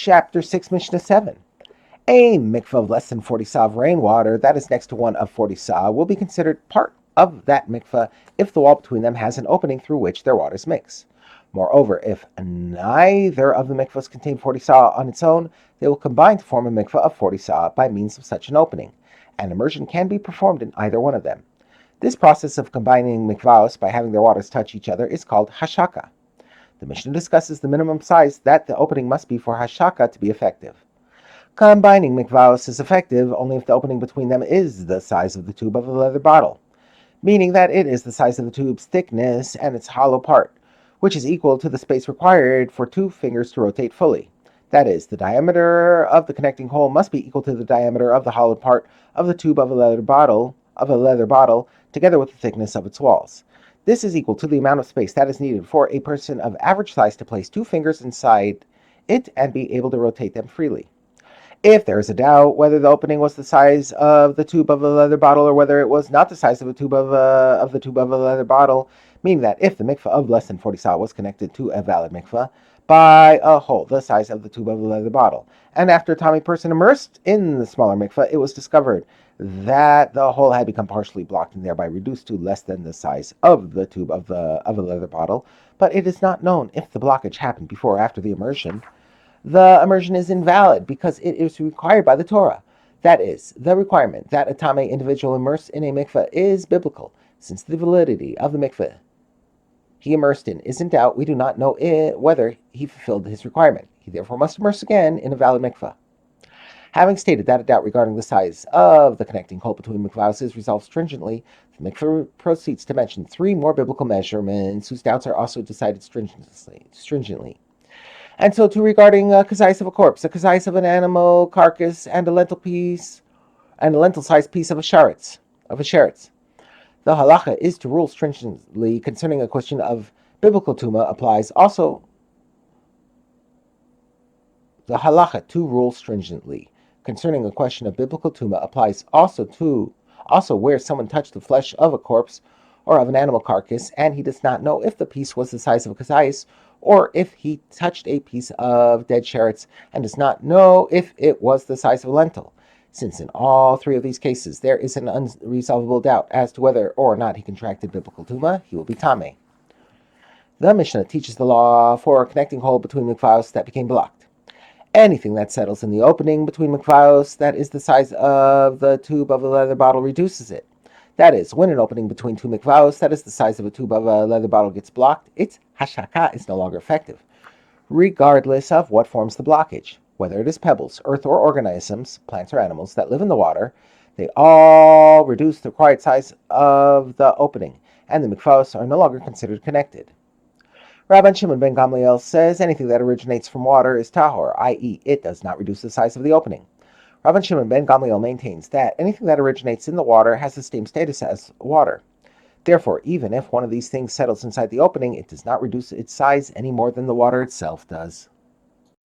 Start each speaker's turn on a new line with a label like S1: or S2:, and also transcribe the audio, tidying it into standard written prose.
S1: Chapter 6, Mishnah 7. A mikvah of less than 40 sa of rainwater that is next to one of 40 sa will be considered part of that mikvah if the wall between them has an opening through which their waters mix. Moreover, if neither of the mikvahs contain 40 sa on its own, they will combine to form a mikvah of 40 sa by means of such an opening. An immersion can be performed in either one of them. This process of combining mikvaos by having their waters touch each other is called hashaka. The Mishnah discusses the minimum size that the opening must be for hashaka to be effective. Combining mikvaos is effective only if the opening between them is the size of the tube of a leather bottle, meaning that it is the size of the tube's thickness and its hollow part, which is equal to the space required for 2 fingers to rotate fully. That is, the diameter of the connecting hole must be equal to the diameter of the hollow part of the tube of a leather bottle, together with the thickness of its walls. This is equal to the amount of space that is needed for a person of average size to place 2 fingers inside it and be able to rotate them freely. If there is a doubt whether the opening was the size of the tube of a leather bottle or whether it was not the size of the tube of a leather bottle, meaning that if the mikvah of less than 40 sa was connected to a valid mikvah by a hole the size of the tube of a leather bottle, and after a tamei person immersed in the smaller mikvah, it was discovered that the hole had become partially blocked and thereby reduced to less than the size of the tube of a leather bottle, but it is not known if the blockage happened before or after the immersion, the immersion is invalid because it is required by the Torah. That is, the requirement that a tamei individual immerse in a mikveh is biblical, since the validity of the mikveh he immersed in is in doubt. We do not know whether he fulfilled his requirement. He therefore must immerse again in a valid mikveh. Having stated that a doubt regarding the size of the connecting hole between mikvaos is resolved stringently, the mikveh proceeds to mention 3 more biblical measurements whose doubts are also decided stringently. And so too regarding a kazayis of a corpse, a kazayis of an animal carcass, and a lentil-sized piece of a sheretz. The halacha is to rule stringently concerning a question of biblical tuma applies also. The halacha to rule stringently concerning a question of biblical tuma applies also where someone touched the flesh of a corpse or of an animal carcass, and he does not know if the piece was the size of a kazayis, or if he touched a piece of dead sheretz and does not know if it was the size of a lentil. Since in all 3 of these cases there is an unresolvable doubt as to whether or not he contracted biblical tuma, he will be tamei. The Mishnah teaches the law for a connecting hole between mikvaos that became blocked. Anything that settles in the opening between mikvaos that is the size of the tube of a leather bottle reduces it. That is, when an opening between 2 mikvaos that is the size of a tube of a leather bottle gets blocked, its hashaka is no longer effective, regardless of what forms the blockage. Whether it is pebbles, earth, or organisms, plants or animals that live in the water, they all reduce the required size of the opening, and the mikvaos are no longer considered connected. Rabban Shimon ben Gamliel says anything that originates from water is tahor, i.e., it does not reduce the size of the opening. Rabban Shimon ben Gamliel maintains that anything that originates in the water has the same status as water. Therefore, even if one of these things settles inside the opening, it does not reduce its size any more than the water itself does.